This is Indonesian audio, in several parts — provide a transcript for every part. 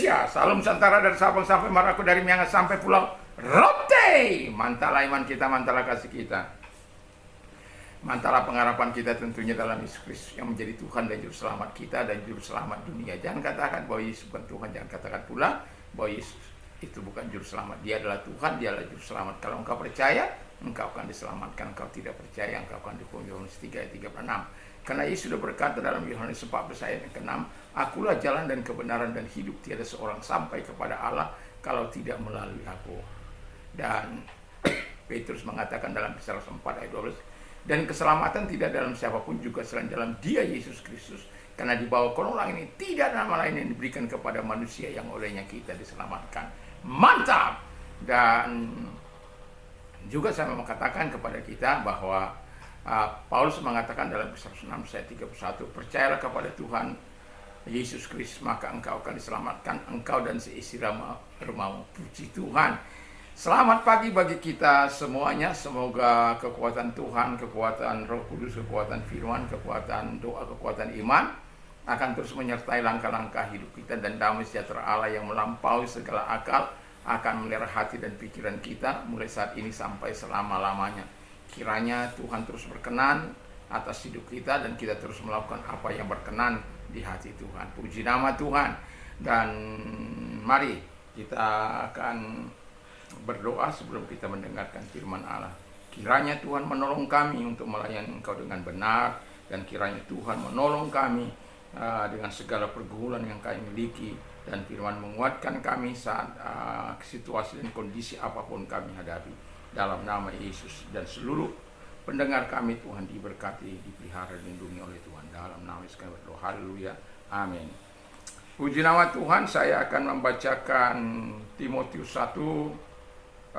Indonesia, Salam Nusantara dari Sabang sampai Merauke, dari Miangas sampai Pulau Rote. Mantaplah iman kita, mantaplah kasih kita, mantaplah pengharapan kita tentunya dalam Yesus Kristus yang menjadi Tuhan dan Juru Selamat kita dan Juru Selamat dunia. Jangan katakan bahwa Yesus bukan Tuhan, jangan katakan pula bahwa Yesus itu bukan Juru Selamat. Dia adalah Tuhan, dia adalah Juru Selamat. Kalau engkau percaya, engkau akan diselamatkan. Engkau tidak percaya, engkau akan dihukum. Yohanes 3 ayat 36. Karena Yesus sudah berkata dalam Yohanes 14 ayat yang ke-6, akulah jalan dan kebenaran dan hidup, tiada seorang sampai kepada Allah kalau tidak melalui aku. Dan Petrus mengatakan dalam Kisah 4 ayat 12, dan keselamatan tidak dalam siapapun juga selain dalam Dia Yesus Kristus. Karena di bawah kolong langit ini tidak ada nama lain yang diberikan kepada manusia yang olehnya kita diselamatkan. Mantap! Dan juga saya mau katakan kepada kita bahwa Paulus mengatakan dalam Kisah 6 ayat 31, percayalah kepada Tuhan Yesus Kristus, maka engkau akan diselamatkan, engkau dan seisi rumahmu. Puji Tuhan. Selamat pagi bagi kita semuanya. Semoga kekuatan Tuhan, kekuatan Roh Kudus, kekuatan firman, kekuatan doa, kekuatan iman akan terus menyertai langkah-langkah hidup kita, dan damai sejahtera Allah yang melampaui segala akal akan melihara hati dan pikiran kita mulai saat ini sampai selama-lamanya. Kiranya Tuhan terus berkenan atas hidup kita dan kita terus melakukan apa yang berkenan di hati Tuhan. Puji nama Tuhan. Dan mari kita akan berdoa sebelum kita mendengarkan firman Allah. Kiranya Tuhan menolong kami untuk melayani Engkau dengan benar, dan kiranya Tuhan menolong kami dengan segala pergumulan yang kami miliki, dan firman menguatkan kami saat situasi dan kondisi apapun kami hadapi. Dalam nama Yesus, dan seluruh pendengar kami Tuhan diberkati, dipelihara, dilindungi oleh Tuhan. Dalam nama Yesus kami berdoa. Haleluya. Amin. Puji nama Tuhan. Saya akan membacakan Timotius 1, 2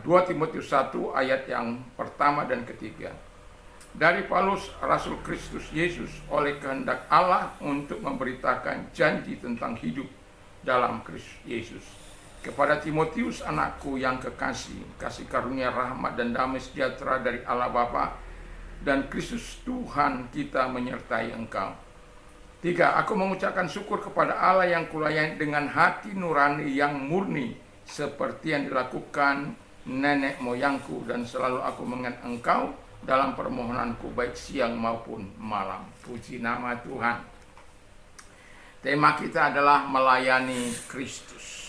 Timotius 1 ayat yang pertama dan ketiga. Dari Paulus, Rasul Kristus Yesus, oleh kehendak Allah untuk memberitakan janji tentang hidup dalam Kristus Yesus. Kepada Timotius anakku yang kekasih, kasih karunia, rahmat dan damai sejahtera dari Allah Bapa dan Kristus Tuhan kita menyertai engkau. 3. Aku mengucapkan syukur kepada Allah yang kulayani dengan hati nurani yang murni, seperti yang dilakukan nenek moyangku, dan selalu aku mengingat engkau dalam permohonanku baik siang maupun malam. Puji nama Tuhan. Tema kita adalah melayani Kristus.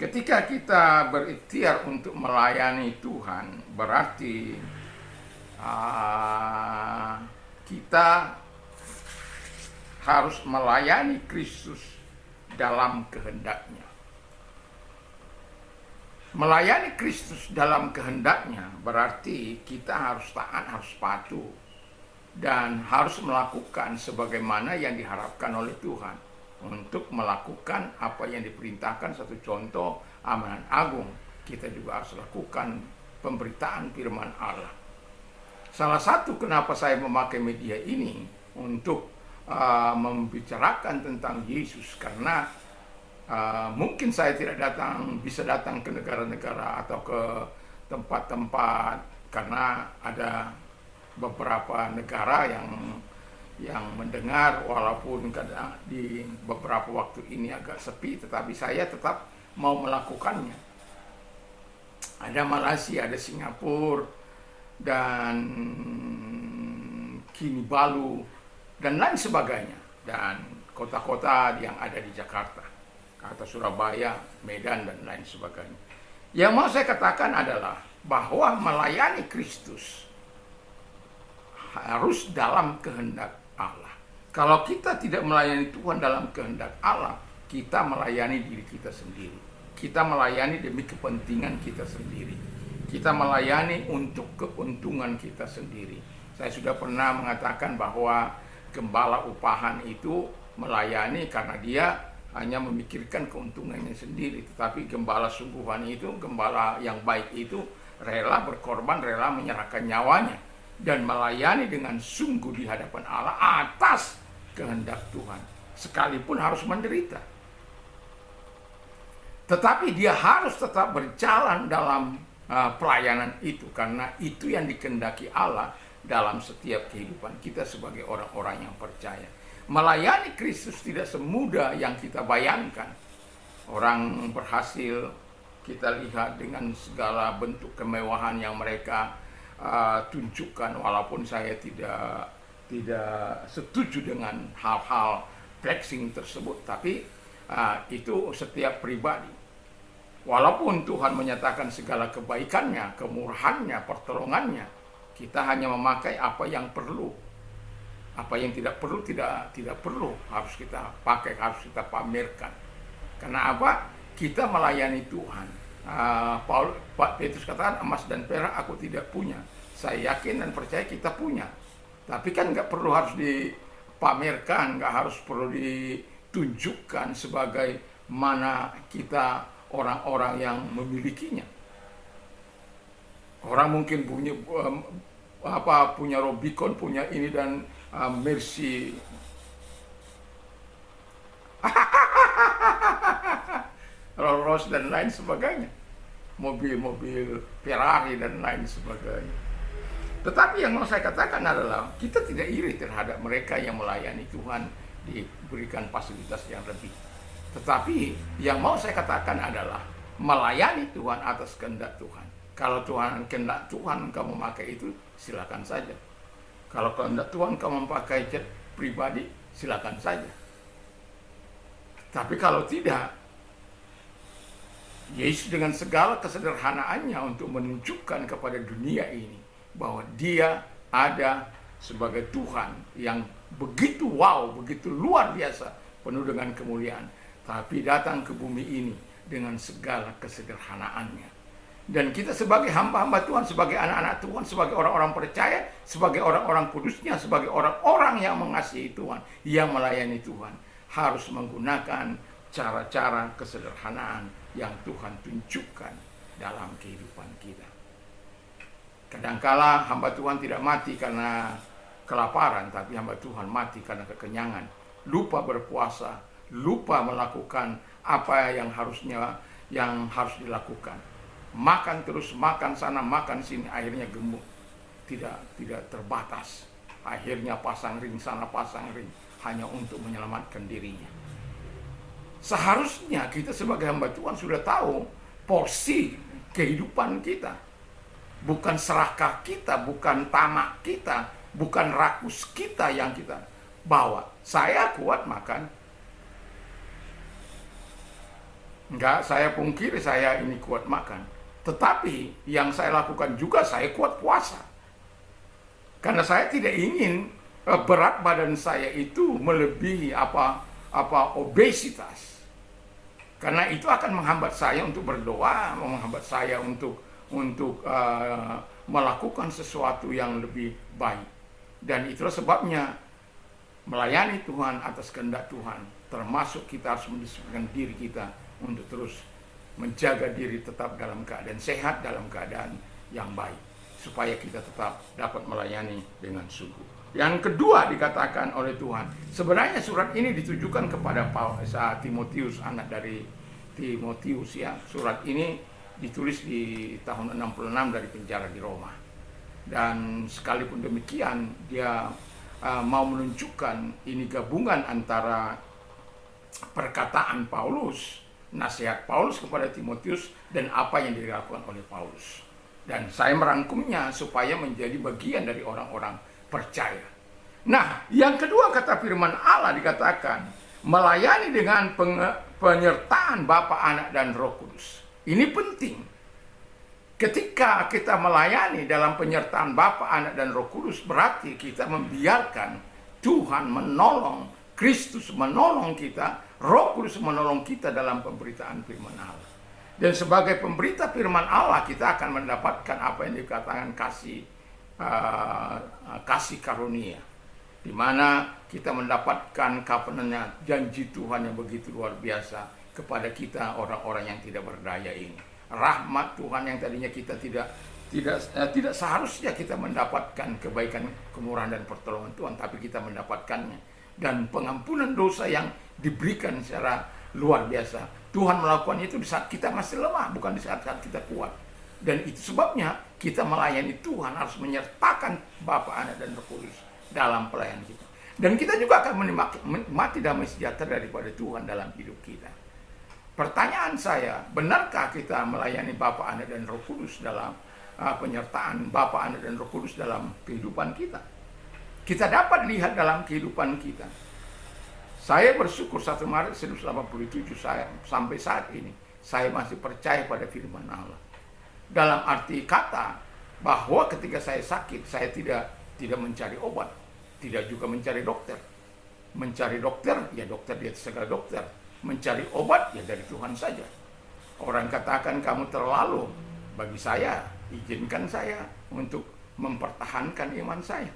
Ketika kita berikhtiar untuk melayani Tuhan, berarti kita harus melayani Kristus dalam kehendaknya. Melayani Kristus dalam kehendaknya berarti kita harus taat, harus patuh, dan harus melakukan sebagaimana yang diharapkan oleh Tuhan. Untuk melakukan apa yang diperintahkan. Satu contoh amanat agung, kita juga harus lakukan pemberitaan firman Allah. Salah satu kenapa saya memakai media ini untuk membicarakan tentang Yesus, karena mungkin saya tidak bisa datang ke negara-negara atau ke tempat-tempat, karena ada beberapa negara yang mendengar, walaupun kadang di beberapa waktu ini agak sepi, tetapi saya tetap mau melakukannya. Ada Malaysia, ada Singapura, dan Kinabalu, dan lain sebagainya, dan kota-kota yang ada di Jakarta, atau Surabaya, Medan, dan lain sebagainya. Yang mau saya katakan adalah bahwa melayani Kristus harus dalam kehendak Allah. Kalau kita tidak melayani Tuhan dalam kehendak Allah, kita melayani diri kita sendiri. Kita melayani demi kepentingan kita sendiri. Kita melayani untuk keuntungan kita sendiri. Saya sudah pernah mengatakan bahwa gembala upahan itu melayani karena dia hanya memikirkan keuntungannya sendiri. Tetapi gembala sungguhan itu, gembala yang baik itu rela berkorban, rela menyerahkan nyawanya, dan melayani dengan sungguh di hadapan Allah atas kehendak Tuhan, sekalipun harus menderita. Tetapi dia harus tetap berjalan dalam pelayanan itu, karena itu yang dikehendaki Allah dalam setiap kehidupan kita sebagai orang-orang yang percaya. Melayani Kristus tidak semudah yang kita bayangkan. Orang berhasil kita lihat dengan segala bentuk kemewahan yang mereka tunjukkan, walaupun saya tidak setuju dengan hal-hal flexing tersebut, tapi itu setiap pribadi. Walaupun Tuhan menyatakan segala kebaikannya, kemurahannya, pertolongannya, kita hanya memakai apa yang perlu. Apa yang tidak perlu, tidak perlu harus kita pakai, harus kita pamerkan. Karena apa? Kita melayani Tuhan. Pak Petrus katakan, emas dan perak aku tidak punya. Saya yakin dan percaya kita punya. Tapi kan nggak perlu harus dipamerkan, nggak harus perlu ditunjukkan sebagai mana kita orang-orang yang memilikinya. Orang mungkin punya Rubicon, punya ini dan Mercy, Rolls Royce dan lain sebagainya, mobil-mobil Ferrari dan lain sebagainya. Tetapi yang mau saya katakan adalah kita tidak iri terhadap mereka yang melayani Tuhan diberikan fasilitas yang lebih. Tetapi yang mau saya katakan adalah melayani Tuhan atas kehendak Tuhan. Kalau Tuhan kehendak Tuhan kamu memakai itu, silakan saja. Kalau kehendak Tuhan kamu memakai jet pribadi, silakan saja. Tapi kalau tidak, Yesus dengan segala kesederhanaannya untuk menunjukkan kepada dunia ini bahwa Dia ada sebagai Tuhan yang begitu wow, begitu luar biasa, penuh dengan kemuliaan, tapi datang ke bumi ini dengan segala kesederhanaannya. Dan kita sebagai hamba-hamba Tuhan, sebagai anak-anak Tuhan, sebagai orang-orang percaya, sebagai orang-orang kudusnya, sebagai orang-orang yang mengasihi Tuhan, yang melayani Tuhan, harus menggunakan cara-cara kesederhanaan yang Tuhan tunjukkan dalam kehidupan kita. Kadangkala hamba Tuhan tidak mati karena kelaparan, tapi hamba Tuhan mati karena kekenyangan, lupa berpuasa, lupa melakukan apa yang harus dilakukan. Makan terus, makan sana, makan sini, akhirnya gemuk, tidak terbatas. Akhirnya pasang ring sana, pasang ring, hanya untuk menyelamatkan dirinya. Seharusnya kita sebagai hamba Tuhan sudah tahu porsi kehidupan kita. Bukan serakah kita, bukan tamak kita, bukan rakus kita yang kita bawa. Saya kuat makan. Enggak, saya pungkiri saya ini kuat makan. Tetapi yang saya lakukan juga saya kuat puasa. Karena saya tidak ingin berat badan saya itu melebihi obesitas. Karena itu akan menghambat saya untuk berdoa, menghambat saya untuk melakukan sesuatu yang lebih baik. Dan itulah sebabnya melayani Tuhan atas kehendak Tuhan, termasuk kita harus mendisiplinkan diri kita untuk terus menjaga diri tetap dalam keadaan sehat, dalam keadaan yang baik, supaya kita tetap dapat melayani dengan sungguh. Yang kedua dikatakan oleh Tuhan, sebenarnya surat ini ditujukan kepada Timotius, anak dari Timotius ya. Surat ini ditulis di tahun 66 dari penjara di Roma. Dan sekalipun demikian, dia mau menunjukkan ini gabungan antara perkataan Paulus, nasihat Paulus kepada Timotius, dan apa yang dilakukan oleh Paulus. Dan saya merangkumnya supaya menjadi bagian dari orang-orang percaya. Nah, yang kedua kata firman Allah dikatakan, melayani dengan penyertaan Bapa, Anak, dan Roh Kudus. Ini penting. Ketika kita melayani dalam penyertaan Bapa, Anak, dan Roh Kudus, berarti kita membiarkan Tuhan menolong, Kristus menolong kita, Roh Kudus menolong kita dalam pemberitaan firman Allah. Dan sebagai pemberita firman Allah, kita akan mendapatkan apa yang dikatakan kasih karunia, di mana kita mendapatkan covenant, janji Tuhan yang begitu luar biasa kepada kita orang-orang yang tidak berdaya ini. Rahmat Tuhan yang tadinya kita tidak seharusnya kita mendapatkan kebaikan, kemurahan, dan pertolongan Tuhan, tapi kita mendapatkannya. Dan pengampunan dosa yang diberikan secara luar biasa. Tuhan melakukan itu di saat kita masih lemah, bukan di saat-saat kita kuat. Dan itu sebabnya kita melayani Tuhan harus menyertakan Bapa, Anak, dan Roh Kudus dalam pelayanan kita. Dan kita juga akan menikmati damai sejahtera daripada Tuhan dalam hidup kita. Pertanyaan saya, benarkah kita melayani Bapa, Anak, dan Roh Kudus dalam penyertaan Bapa, Anak, dan Roh Kudus dalam kehidupan kita? Kita dapat lihat dalam kehidupan kita. Saya bersyukur 1 Maret 1987 sampai saat ini, saya masih percaya pada firman Allah. Dalam arti kata, bahwa ketika saya sakit, saya tidak mencari obat, tidak juga mencari dokter. Mencari dokter, ya dokter di atas segala dokter. Mencari obat, ya dari Tuhan saja. Orang katakan kamu terlalu, bagi saya, izinkan saya untuk mempertahankan iman saya.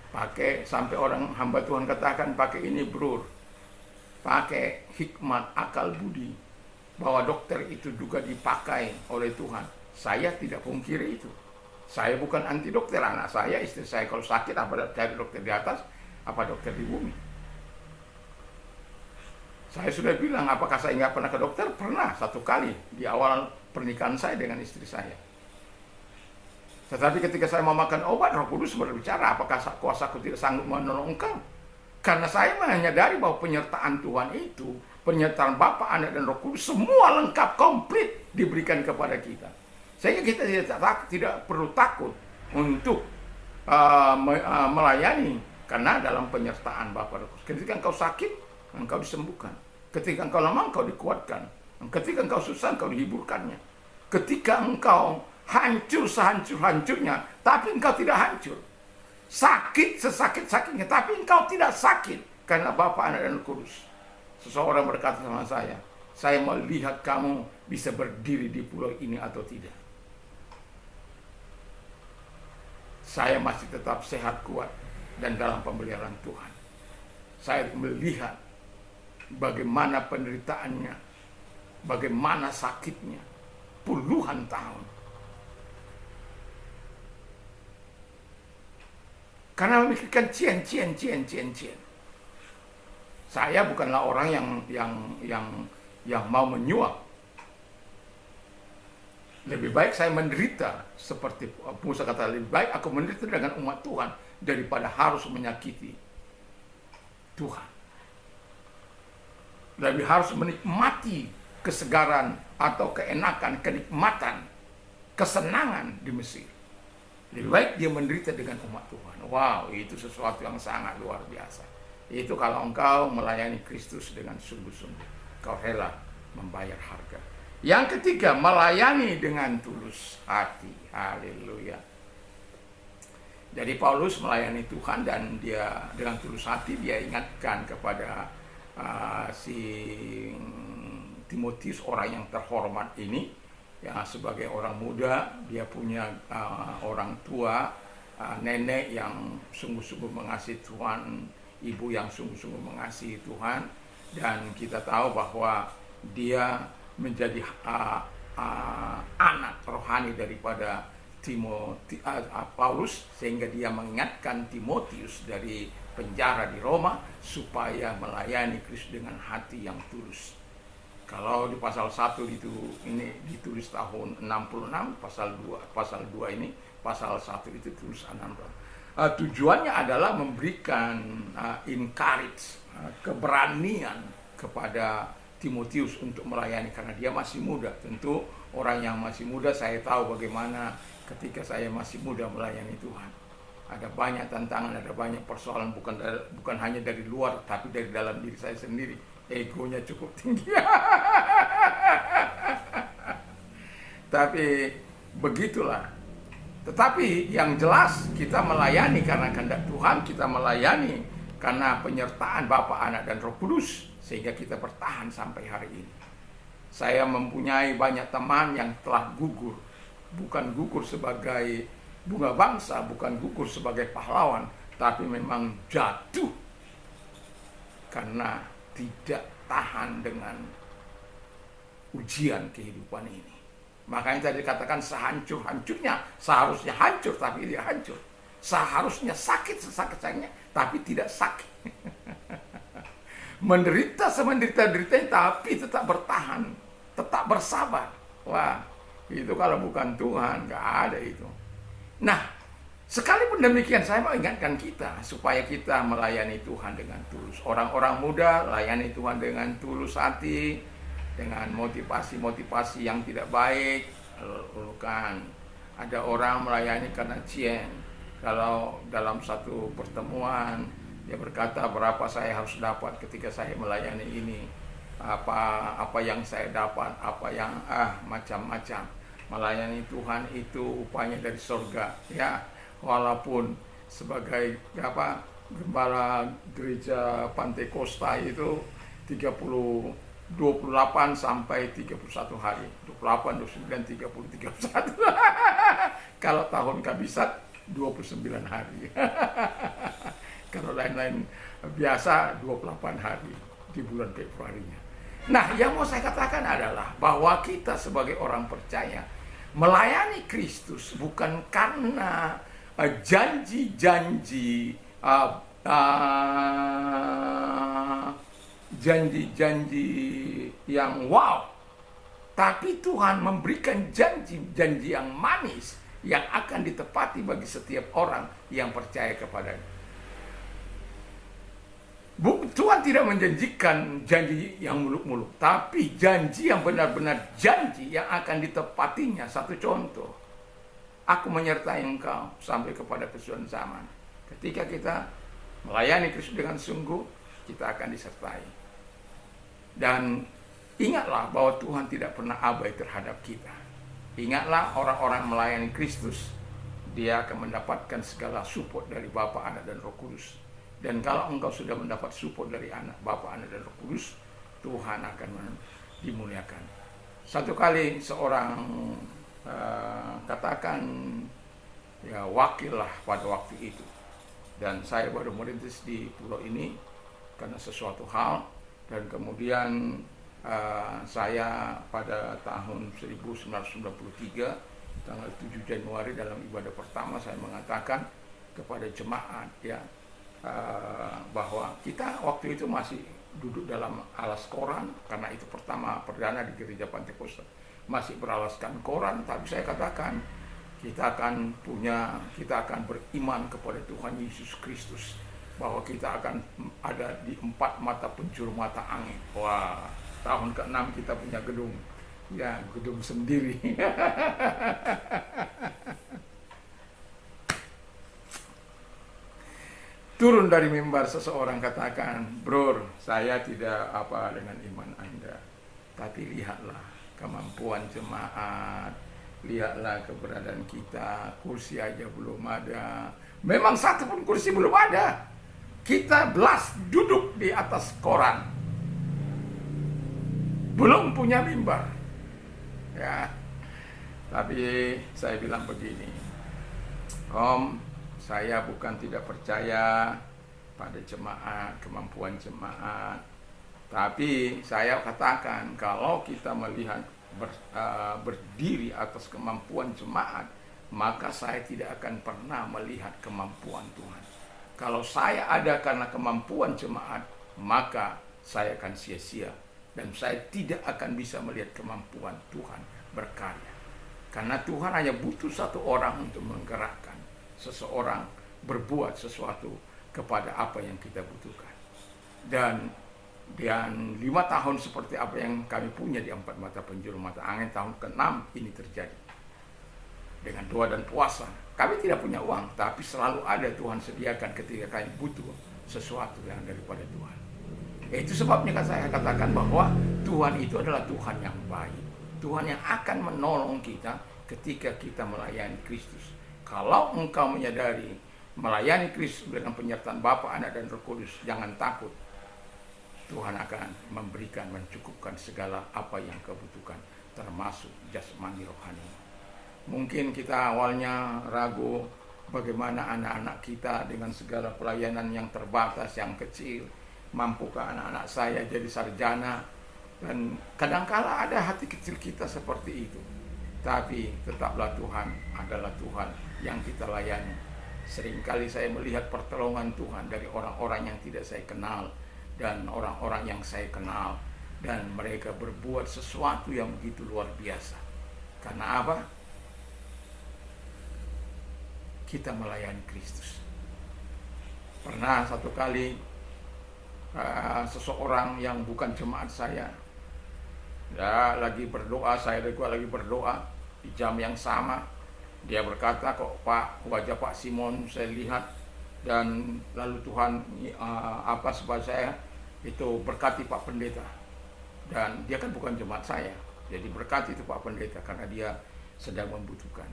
Pakai, sampai orang hamba Tuhan katakan, pakai ini bro, pakai hikmat, akal budi, bahwa dokter itu juga dipakai oleh Tuhan. Saya tidak pungkiri itu. Saya bukan anti dokter. Anak saya, istri saya kalau sakit, apa cari dokter di atas, apa dokter di bumi. Saya sudah bilang, apakah saya nggak pernah ke dokter? Pernah, 1 kali di awal pernikahan saya dengan istri saya. Tetapi ketika saya mau makan obat, Roh Kudus berbicara, apakah kuasaku tidak sanggup menolong engkau? Karena saya menyadari bahwa penyertaan Tuhan itu, penyertaan Bapa, Anak, dan Roh Kudus, semua lengkap, komplit diberikan kepada kita. Sehingga kita tidak perlu takut untuk melayani, karena dalam penyertaan Bapa, Roh Kudus. Ketika engkau sakit, engkau disembuhkan. Ketika engkau lemah, engkau dikuatkan. Ketika engkau susah, engkau dihiburkannya. Ketika engkau hancur sehancur-hancurnya, tapi engkau tidak hancur. Sakit sesakit-sakitnya, tapi engkau tidak sakit. Karena Bapa, Anak, dan Roh Kudus. Seseorang berkata sama saya melihat kamu bisa berdiri di pulau ini atau tidak. Saya masih tetap sehat, kuat, dan dalam pemeliharaan Tuhan. Saya melihat bagaimana penderitaannya, bagaimana sakitnya, puluhan tahun. Karena memikirkan cien. Saya bukanlah orang yang mau menyuap. Lebih baik saya menderita, seperti Musa kata, lebih baik aku menderita dengan umat Tuhan daripada harus menyakiti Tuhan. Lebih harus menikmati kesegaran atau keenakan, kenikmatan, kesenangan di Mesir. Lebih baik dia menderita dengan umat Tuhan. Wow, itu sesuatu yang sangat luar biasa. Itu kalau engkau melayani Kristus dengan sungguh-sungguh, kau rela membayar harga. Yang ketiga, melayani dengan tulus hati. Haleluya. Jadi Paulus melayani Tuhan, dan dia dengan tulus hati dia ingatkan kepada si Timotius, orang yang terhormat ini, ya, sebagai orang muda, dia punya orang tua, nenek yang sungguh-sungguh mengasihi Tuhan, ibu yang sungguh-sungguh mengasihi Tuhan, dan kita tahu bahwa dia menjadi anak rohani daripada Paulus, sehingga dia mengingatkan Timotius dari penjara di Roma supaya melayani Kristus dengan hati yang tulus. Kalau di pasal 1 itu ini ditulis tahun 66, pasal 2 ini, pasal 1 itu tulis 66. Tujuannya adalah memberikan encourage, keberanian kepada Timotius untuk melayani, karena dia masih muda. Tentu orang yang masih muda, saya tahu bagaimana ketika saya masih muda melayani Tuhan. Ada banyak tantangan, ada banyak persoalan, bukan hanya dari luar, tapi dari dalam diri saya sendiri. Egonya cukup tinggi. Tapi begitulah. Tetapi yang jelas kita melayani karena kehendak Tuhan, kita melayani karena penyertaan Bapa, Anak, dan Roh Kudus, sehingga kita bertahan sampai hari ini. Saya mempunyai banyak teman yang telah gugur, bukan gugur sebagai bunga bangsa, bukan gugur sebagai pahlawan, tapi memang jatuh karena tidak tahan dengan ujian kehidupan ini. Makanya tadi dikatakan sehancur-hancurnya, seharusnya hancur tapi tidak hancur. Seharusnya sakit sesakit-sakitnya tapi tidak sakit. Menderita semenderita-deritanya tapi tetap bertahan, tetap bersabar. Wah, itu kalau bukan Tuhan, nggak ada itu. Nah, Sekalipun demikian, saya mau ingatkan kita supaya kita melayani Tuhan dengan tulus. Orang-orang muda layani Tuhan dengan tulus hati, dengan motivasi-motivasi yang tidak baik. Bukan ada orang melayani karena cien. Kalau dalam satu pertemuan dia berkata, berapa saya harus dapat ketika saya melayani ini, apa yang saya dapat, apa yang macam-macam. Melayani Tuhan itu upahnya dari surga, ya. Walaupun sebagai gembala gereja Pantai Costa itu 28 sampai 31 hari, 28, 29, 30, 31. Kalau tahun kabisat 29 hari. Kalau lain-lain biasa 28 hari di bulan Februarinya. Nah, yang mau saya katakan adalah bahwa kita sebagai orang percaya melayani Kristus bukan karena janji-janji yang wow, tapi Tuhan memberikan janji-janji yang manis yang akan ditepati bagi setiap orang yang percaya kepadanya. Tuhan tidak menjanjikan janji yang muluk-muluk, tapi janji yang benar-benar janji yang akan ditepatinya. Satu contoh, aku menyertai engkau sampai kepada kesudahan zaman. Ketika kita melayani Kristus dengan sungguh, kita akan disertai. Dan ingatlah bahwa Tuhan tidak pernah abai terhadap kita. Ingatlah, orang-orang melayani Kristus, dia akan mendapatkan segala support dari Bapa, Anak, dan Roh Kudus. Dan kalau engkau sudah mendapat support dari Bapa, Anak, dan Roh Kudus, Tuhan akan dimuliakan. Satu kali seorang katakan ya wakil lah pada waktu itu, dan saya baru merintis di pulau ini karena sesuatu hal, dan kemudian saya pada tahun 1993 tanggal 7 Januari dalam ibadah pertama saya mengatakan kepada jemaat ya, bahwa kita waktu itu masih duduk dalam alas koran, karena itu perdana di gereja Pantai Costa, masih beralaskan koran. Tapi saya katakan kita akan beriman kepada Tuhan Yesus Kristus, bahwa kita akan ada di 4 mata penjuru mata angin. Wah, tahun ke-6 kita punya gedung, ya gedung sendiri. Turun dari mimbar seseorang katakan, "Bro, saya tidak apa dengan iman Anda, tapi lihatlah kemampuan jemaat, lihatlah keberadaan kita, kursi aja belum ada." Memang satu pun kursi belum ada. Kita belas duduk di atas koran, belum punya mimbar. Ya, tapi saya bilang begini, Om, saya bukan tidak percaya pada jemaat, kemampuan jemaat. Tapi saya katakan, kalau kita melihat berdiri atas kemampuan jemaat, maka saya tidak akan pernah melihat kemampuan Tuhan. Kalau saya ada karena kemampuan jemaat, maka saya akan sia-sia. Dan saya tidak akan bisa melihat kemampuan Tuhan berkarya. Karena Tuhan hanya butuh satu orang untuk menggerakkan seseorang berbuat sesuatu kepada apa yang kita butuhkan. Dan 5 tahun seperti apa yang kami punya di 4 mata penjuru mata angin, tahun ke-6 ini terjadi. Dengan doa dan puasa, kami tidak punya uang, tapi selalu ada Tuhan sediakan ketika kami butuh sesuatu yang daripada Tuhan. Itu sebabnya saya katakan bahwa Tuhan itu adalah Tuhan yang baik, Tuhan yang akan menolong kita ketika kita melayani Kristus. Kalau engkau menyadari melayani Kristus dengan penyertaan Bapa, Anak, dan Roh Kudus, jangan takut. Tuhan akan memberikan, mencukupkan segala apa yang kau butuhkan, termasuk jasmani rohani. Mungkin kita awalnya ragu bagaimana anak-anak kita dengan segala pelayanan yang terbatas, yang kecil, mampukah anak-anak saya jadi sarjana? Dan kadangkala ada hati kecil kita seperti itu. Tapi tetaplah Tuhan adalah Tuhan yang kita layani. Seringkali saya melihat pertolongan Tuhan dari orang-orang yang tidak saya kenal dan orang-orang yang saya kenal, dan mereka berbuat sesuatu yang begitu luar biasa. Karena apa? kita melayani Kristus. Pernah satu kali seseorang yang bukan jemaat saya, ya, lagi berdoa, saya juga lagi berdoa di jam yang sama. Dia berkata, kok Pak, wajah Pak Simon saya lihat, dan lalu Tuhan apa supaya saya itu berkati Pak Pendeta. Dan dia kan bukan jemaat saya, jadi berkati itu Pak Pendeta karena dia sedang membutuhkan.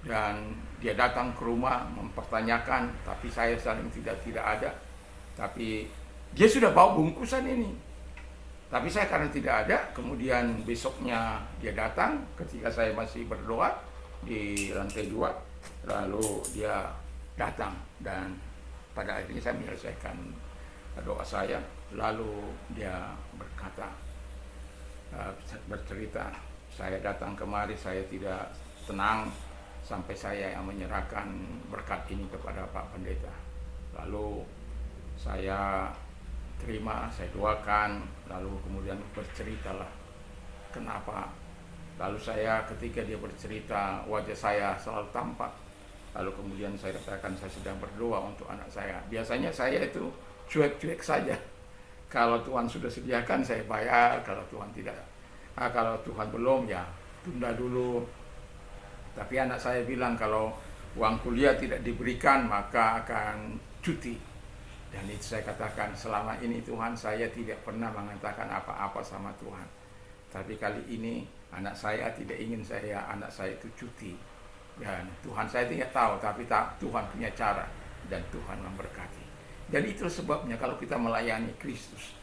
Dan dia datang ke rumah mempertanyakan, tapi saya saling tidak ada. Tapi dia sudah bawa bungkusan ini, tapi saya karena tidak ada. Kemudian besoknya dia datang ketika saya masih berdoa di lantai 2, lalu dia datang dan pada akhirnya saya menyelesaikan doa saya. Lalu dia bercerita, saya datang kemari, saya tidak tenang sampai saya yang menyerahkan berkat ini kepada Pak Pendeta. Lalu saya terima, saya doakan, lalu kemudian berceritalah kenapa. Lalu saya, ketika dia bercerita, wajah saya selalu tampak. Lalu kemudian saya katakan saya sedang berdoa untuk anak saya. Biasanya saya itu cuek-cuek saja. Kalau Tuhan sudah sediakan saya bayar, kalau Tuhan tidak, kalau Tuhan belum, ya tunda dulu. Tapi anak saya bilang kalau uang kuliah tidak diberikan maka akan cuti. Dan itu saya katakan, selama ini Tuhan, saya tidak pernah mengatakan apa-apa sama Tuhan. Tapi kali ini anak saya tidak ingin anak saya itu cuti. Dan Tuhan saya tidak tahu, tapi Tuhan punya cara dan Tuhan memberkati. Dan itu sebabnya kalau kita melayani Kristus,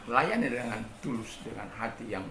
layani dengan tulus, dengan hati yang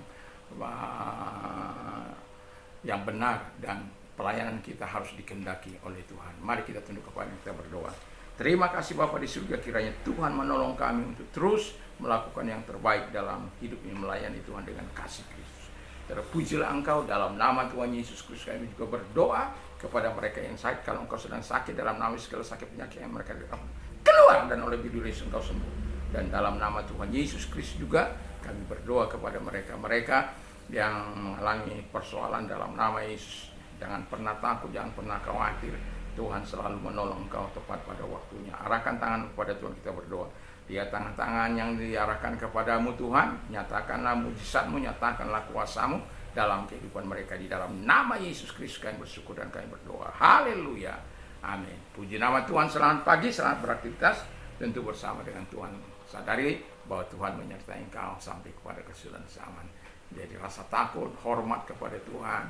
benar, dan pelayanan kita harus dikehendaki oleh Tuhan. Mari kita tunduk kepala kita berdoa. Terima kasih Bapa di surga, kiranya Tuhan menolong kami untuk terus melakukan yang terbaik dalam hidup ini, melayani Tuhan dengan kasih Kristus. Terpujilah Engkau, dalam nama Tuhan Yesus Kristus kami juga berdoa kepada mereka yang sakit. Kalau engkau sedang sakit, dalam nama segala sakit penyakit yang mereka derita, keluar dan oleh bidur Yesus engkau sembuh. Dan dalam nama Tuhan Yesus Kristus juga kami berdoa kepada mereka yang mengalami persoalan, dalam nama Yesus. Jangan pernah takut, jangan pernah khawatir. Tuhan selalu menolong engkau tepat pada waktunya. Arahkan tangan kepada Tuhan, kita berdoa. Lihat tangan-tangan yang diarahkan kepadamu Tuhan. Nyatakanlah mujizatmu, nyatakanlah kuasamu dalam kehidupan mereka. Di dalam nama Yesus Kristus kami bersyukur dan kami berdoa. Haleluya. Amin. Puji nama Tuhan. Selamat pagi, selamat beraktivitas. Tentu bersama dengan Tuhan. Sadari bahwa Tuhan menyertai engkau sampai kepada kesudahan zaman. Jadi rasa takut, hormat kepada Tuhan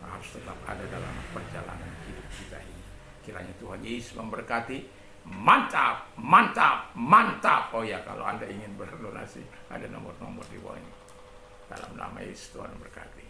harus tetap ada dalam perjalanan hidup kita ini. Kiranya Tuhan Yesus memberkati. Mantap, mantap, mantap. Oh ya, kalau Anda ingin berdonasi, ada nomor-nomor di bawah ini. Dalam nama Yesus Tuhan memberkati.